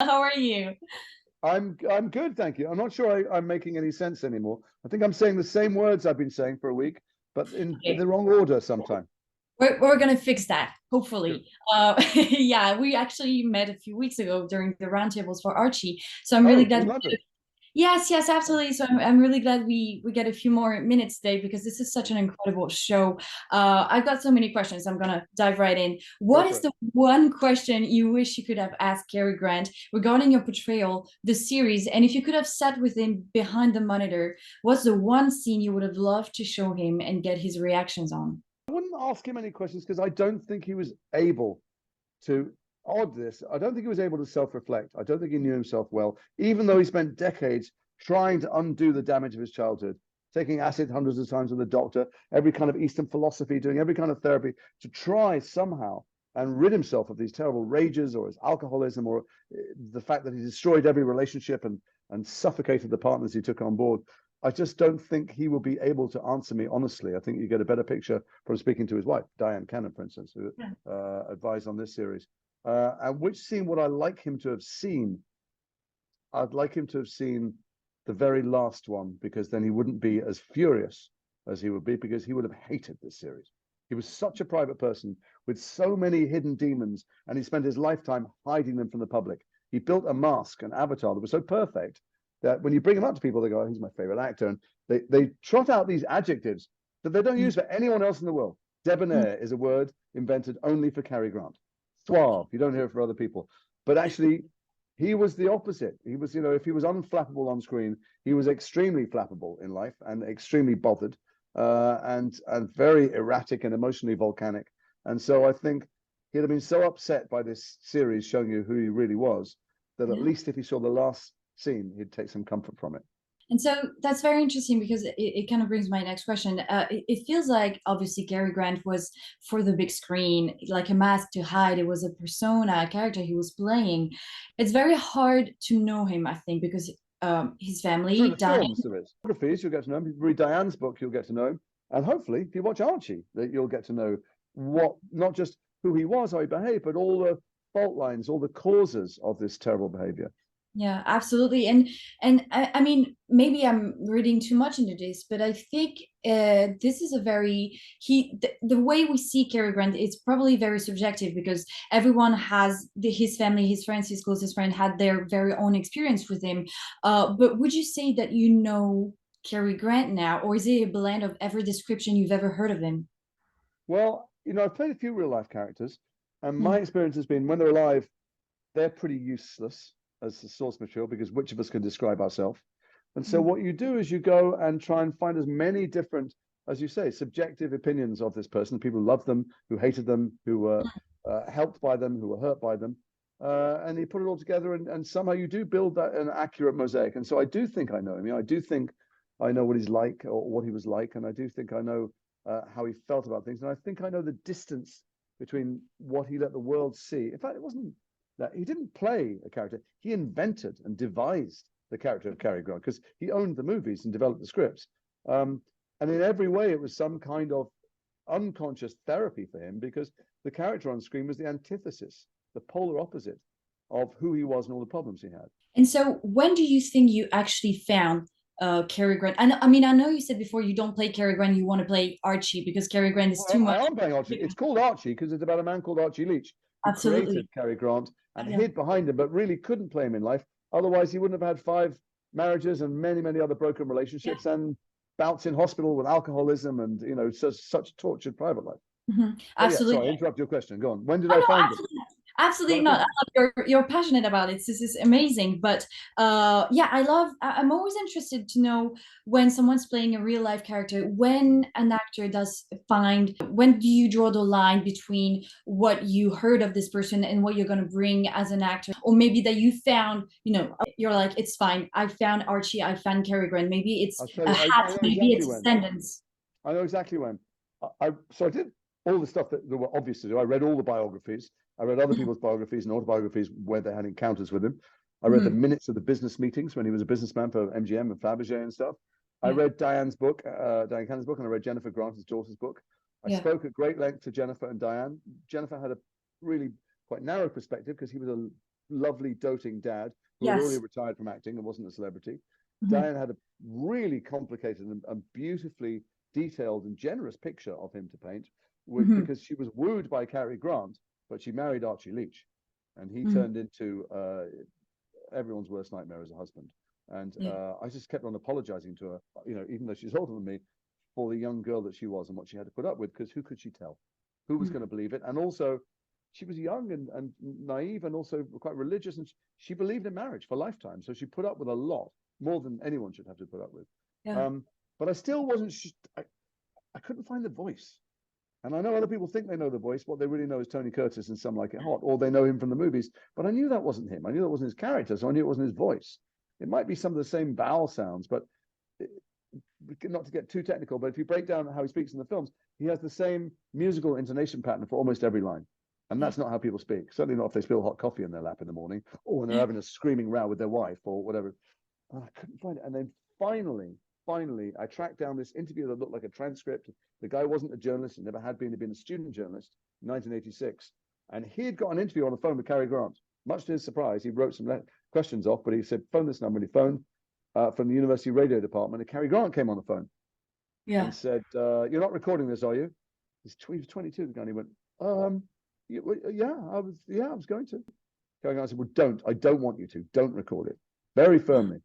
How are you? I'm good, thank you. I'm not sure I'm making any sense anymore. I think I'm saying the same words I've been saying for a week, but in Okay. the wrong order sometime. We're gonna fix that, Good. hopefully. Yeah, we actually met a few weeks ago during the roundtables for Archie. So I'm really Oh, glad. in London. Yes, yes, absolutely. So I'm really glad we get a few more minutes today because this is such an incredible show. I've got so many questions. I'm gonna dive right in. Go What for is it. the one question you wish you could have asked Cary Grant regarding your portrayal, the series, and if you could have sat with him behind the monitor, what's the one scene you would have loved to show him and get his reactions on? I wouldn't ask him any questions because I don't think he was able to I don't think he was able to self-reflect. I don't think he knew himself well, even though he spent decades trying to undo the damage of his childhood, taking acid hundreds of times with a doctor, every kind of Eastern philosophy, doing every kind of therapy to try somehow and rid himself of these terrible rages or his alcoholism or the fact that he destroyed every relationship and suffocated the partners he took on board. I just don't think he will be able to answer me honestly. I think you get a better picture from speaking to his wife, Diane Cannon, for instance, who advised on this series. And which scene would I like him to have seen? I'd like him to have seen the very last one, because then he wouldn't be as furious as he would be, because he would have hated this series. He was such a private person with so many hidden demons, and he spent his lifetime hiding them from the public. He built a mask, an avatar that was so perfect that when you bring him up to people, they go, oh, he's my favorite actor. And they trot out these adjectives that they don't use for anyone else in the world. Debonair is a word invented only for Cary Grant. Suave, you don't hear it for other people. But actually, he was the opposite. He was, if he was unflappable on screen, he was extremely flappable in life and extremely bothered and very erratic and emotionally volcanic. And so I think he'd have been so upset by this series showing you who he really was that at Yeah. least if he saw the last scene, he'd take some comfort from it. And so that's very interesting because it kind of brings my next question. It feels like obviously Cary Grant was for the big screen, like a mask to hide. It was a persona, a character he was playing. It's very hard to know him, I think, because his Through family the died. films, there is. Biographies, you'll get to know him. If you read Diane's book, you'll get to know him. And hopefully, if you watch Archie, that you'll get to know not just who he was, how he behaved, but all the fault lines, all the causes of this terrible behavior. Yeah, absolutely. And I mean, maybe I'm reading too much into this, but I think this is a very the way we see Cary Grant is probably very subjective because everyone has his family, his friends, his closest friend had their very own experience with him. But would you say that you know Cary Grant now, or is it a blend of every description you've ever heard of him? Well, I've played a few real life characters, and my Mm, experience has been when they're alive, they're pretty useless as the source material because which of us can describe ourselves? And so mm, what you do is you go and try and find as many different, as you say, subjective opinions of this person, people who loved them, who hated them, who were helped by them, who were hurt by them. And you put it all together and somehow you do build that an accurate mosaic. And so I do think I know him. I do think I know what he's like or what he was like. And I do think I know how he felt about things. And I think I know the distance between what he let the world see. In fact, it wasn't that he didn't play a character. He invented and devised the character of Cary Grant because he owned the movies and developed the scripts. And in every way, it was some kind of unconscious therapy for him because the character on screen was the antithesis, the polar opposite of who he was and all the problems he had. And so, when do you think you actually found Cary Grant? I mean, I know you said before you don't play Cary Grant, you want to play Archie because Cary Grant is too Well, much. I am playing Archie. It's called Archie because it's about a man called Archie Leach who created Absolutely. Cary Grant and Yeah. hid behind him, but really couldn't play him in life. Otherwise, he wouldn't have had 5 marriages and many, many other broken Yeah. relationships and bouts in hospital with alcoholism and such tortured private life. But yeah, sorry, I Absolutely. interrupt your question. Go on. When did Oh I no, find him? absolutely, Is that absolutely the not. I question? love you're passionate about it. This is amazing. But yeah, I'm always interested to know when someone's playing a real life character, when an actor does find, when do you draw the line between what you heard of this person and what you're gonna bring as an actor, or maybe that you found, you're like, it's fine. I found Archie. I found Cary Grant. Maybe it's I'll tell a you. I hat. know Maybe exactly it's a when. sentence. I know exactly when. So I did all the stuff that were obvious to do. I read all the biographies. I read other people's biographies and autobiographies where they had encounters with him. I read the Mhm. minutes of the business meetings when he was a businessman for MGM and Fabergé and stuff. I Yeah, read Diane Cannon's book, and I read Jennifer Grant's daughter's book. I yeah. spoke at great length to Jennifer and Diane. Jennifer had a really quite narrow perspective because he was a lovely doting dad who had already Yes. retired from acting and wasn't a celebrity. Mhm. Diane had a really complicated and beautifully detailed and generous picture of him to paint, Mhm. because she was wooed by Cary Grant, but she married Archie Leach, and he Mhm. turned into everyone's worst nightmare as a husband. And Yeah. I just kept on apologizing to her, even though she's older than me, for the young girl that she was and what she had to put up with, because who could she tell? Who was Mhm. going to believe it? And also, she was young and naive and also quite religious, and she believed in marriage for a lifetime. So she put up with a lot more than anyone should have to put up with. Yeah. But I still wasn't, I couldn't find the voice. And I know other people think they know the voice. What they really know is Tony Curtis and Some Like It Hot, or they know him from the movies. But I knew that wasn't him. I knew that wasn't his character, so I knew it wasn't his voice. It might be some of the same vowel sounds, but not to get too technical, but if you break down how he speaks in the films, he has the same musical intonation pattern for almost every line. And Yeah. that's not how people speak. Certainly not if they spill hot coffee in their lap in the morning, or when they're having a screaming row with their wife or whatever. And I couldn't find it. And then finally, I tracked down this interview that looked like a transcript. The guy wasn't a journalist. He never had been. He'd been a student journalist in 1986. And he had got an interview on the phone with Cary Grant. Much to his surprise, he wrote some questions off, but he said, phone this number. And he phoned from the university radio department. And Cary Grant came on the phone Yeah. and said, you're not recording this, are you? He was 22, the guy. And he went, yeah, I was going to. Cary Grant said, well, I don't want you to. Don't record it. Very firmly.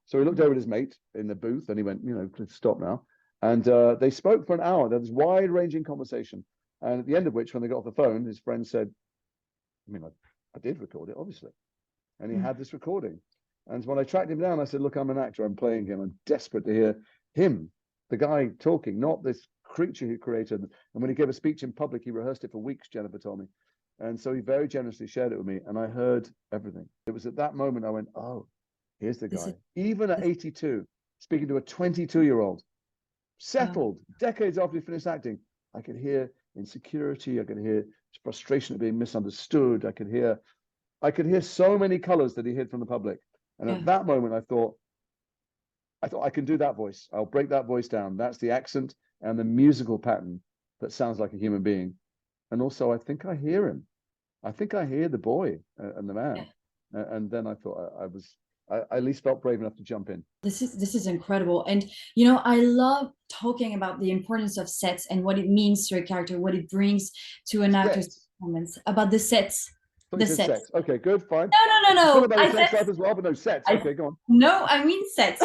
So he looked over at his mate in the booth and he went, let's stop now. And they spoke for an hour. There was wide-ranging conversation. And at the end of which, when they got off the phone, his friend said, I did record it, obviously. And he Mhm. had this recording. And when I tracked him down, I said, look, I'm an actor. I'm playing him. I'm desperate to hear him, the guy talking, not this creature he created. And when he gave a speech in public, he rehearsed it for weeks, Jennifer told me. And so he very generously shared it with me. And I heard everything. It was at that moment I went, oh, here's the This guy. is Even at this, 82, speaking to a 22-year-old, yeah. settled decades after he finished acting, I could hear insecurity. I could hear frustration at being misunderstood. I could hear so many colors that he hid from the public. And at Yeah. that moment, I thought I can do that voice. I'll break that voice down. That's the accent and the musical pattern that sounds like a human being. And also, I think I hear him. I think I hear the boy and the Yeah. man. And then I thought I at least felt brave enough to jump in. This is incredible. And I love talking about the importance of sets and what it means to a character, what it brings to an actor's Sets. performance, about the sets. I thought you The said sets. sex. Okay, good, fine. No, no, no, I could talk no. about I his said sex life as well, but no sets. I Okay, go on. no, I mean sets.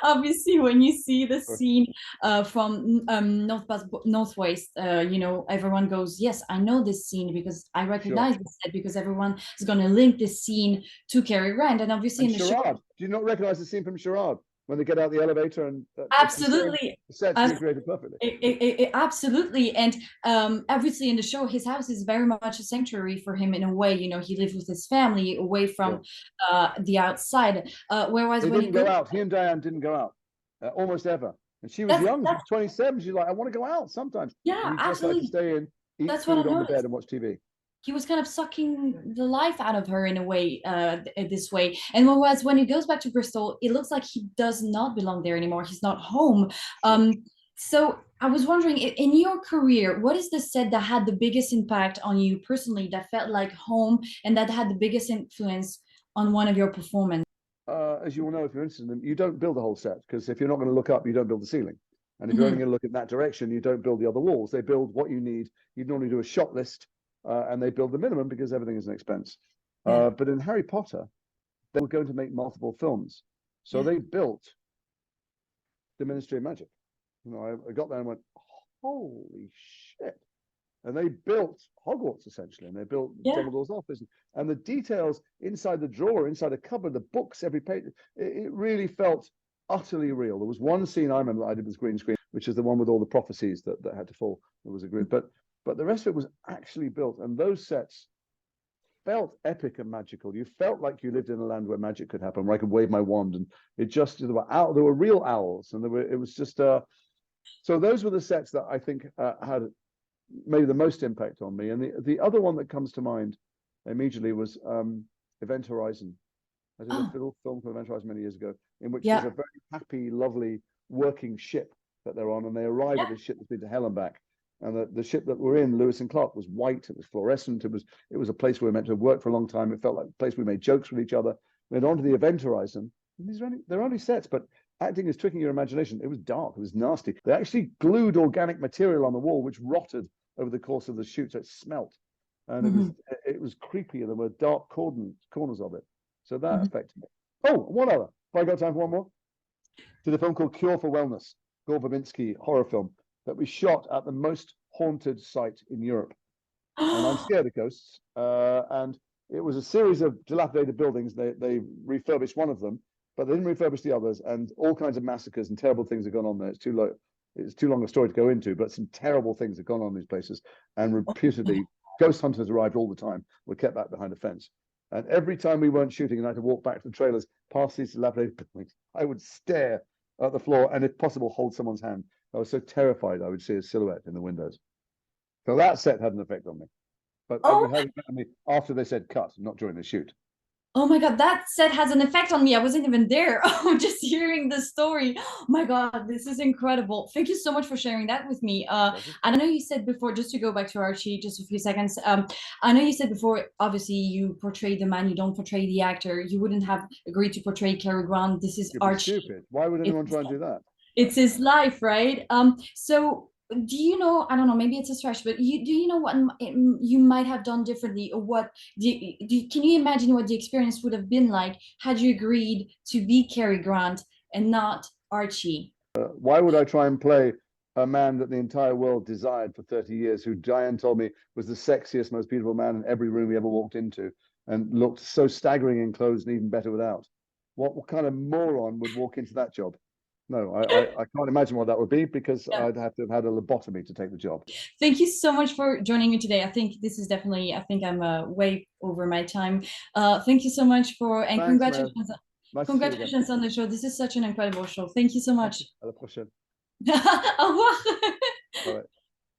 Obviously, when you see the Sure. scene from Northwest, everyone goes, "Yes, I know this scene because I Sure. recognize this set because everyone is going to link this scene to Cary Grant." And obviously, And in the show, Charade. Do you not recognize the scene from Charade when they get out the elevator and it's the same? absolutely, The set's as recreated perfectly. absolutely. And obviously in the show his house is very much a sanctuary for him in a way. He lives with his family away from Sure. the outside, whereas They when you didn't go, go out. He and Diane didn't go out almost ever. And she was that's young. She that's was 27. She's like, I want to go out sometimes. And yeah, he just liked to absolutely. stay in, eat That's what I food on the bed noticed. and watch TV. He was kind of sucking the life out of her in a way, this way. And whereas when he goes back to Bristol, it looks like he does not belong there anymore. He's not home. Sure. So I was wondering, in your career, what is the set that had the biggest impact on you personally, that felt like home, and that had the biggest influence on one of your performances? As you all know, if you're interested in them, you don't build a whole set, because if you're not going to look up, you don't build the ceiling. And if you're only Mhm. going to look in that direction, you don't build the other walls. They build what you need. You normally do a shot list, and they build the minimum because everything is an expense. Yeah, But in Harry Potter, they were going to make multiple films. So yeah, they built the Ministry of Magic. I got there and went, holy shit. And they built Hogwarts essentially, and they built yeah, Dumbledore's office, and the details inside the drawer, inside a cupboard, the books, every page. It really felt utterly real. There was one scene I remember that I did with green screen, which is the one with all the prophecies that had to fall. It was agreed, but the rest of it was actually built, and those sets felt epic and magical. You felt like you lived in a land where magic could happen, where I could wave my wand, and there were real owls, and it was just so those were the sets that I think had made the most impact on me. And the other one that comes to mind immediately was Event Horizon. I did a oh, little film for Event Horizon many years ago, in which there's yeah, a very happy, lovely working ship that they're on, and they arrive yeah, at this ship that's been to hell and back. And the ship that we're in, Lewis and Clark, was white. It was fluorescent. It was a place where we meant to work for a long time. It felt like a place we made jokes with each other. We went on to the Event Horizon. They're only sets, but acting is tricking your imagination. It was dark. It was nasty. They actually glued organic material on the wall, which rotted over the course of the shoot, so it smelt. And it was creepy, and there were dark corners of it. So that affected me. Oh, one other. Have I got time for one more? Did a film called Cure for Wellness, Gore Verbinski horror film that we shot at the most haunted site in Europe. And I'm scared of ghosts. And it was a series of dilapidated buildings. They refurbished one of them, but they didn't refurbish the others. And all kinds of massacres and terrible things have gone on there. It's too long a story to go into, but some terrible things have gone on in these places. And reputedly, ghost hunters arrived all the time. Were kept back behind a fence. And every time we weren't shooting and I had to walk back to the trailers past these dilapidated buildings, I would stare at the floor and, if possible, hold someone's hand. I was so terrified I would see a silhouette in the windows. So that set had an effect on me. But it had an effect on me after they said cut, not during the shoot. Oh my God, that set has an effect on me. I wasn't even there. Oh, just hearing the story. Oh my God, this is incredible. Thank you so much for sharing that with me. And I know you said before, just to go back to Archie, just a few seconds. I know you said before, obviously you portray the man, you don't portray the actor. You wouldn't have agreed to portray Cary Grant. This is Archie. Stupid. Why would anyone try and do that? It's his life, right? So do you know, I don't know, maybe it's a stretch, but do you know what you might have done differently, or what can you imagine what the experience would have been like had you agreed to be Cary Grant and not Archie? Why would I try and play a man that the entire world desired for 30 years, who Diane told me was the sexiest, most beautiful man in every room he ever walked into, and looked so staggering in clothes and even better without? What kind of moron would walk into that job? No, I can't imagine what that would be, because I'd have to have had a lobotomy to take the job. Thank you so much for joining me today. I think this is definitely, I think I'm way over my time. Thank you so much and Thanks, congratulations. Nice Congratulations on the show. This is such an incredible show. Thank you so much. À la prochaine. Au revoir.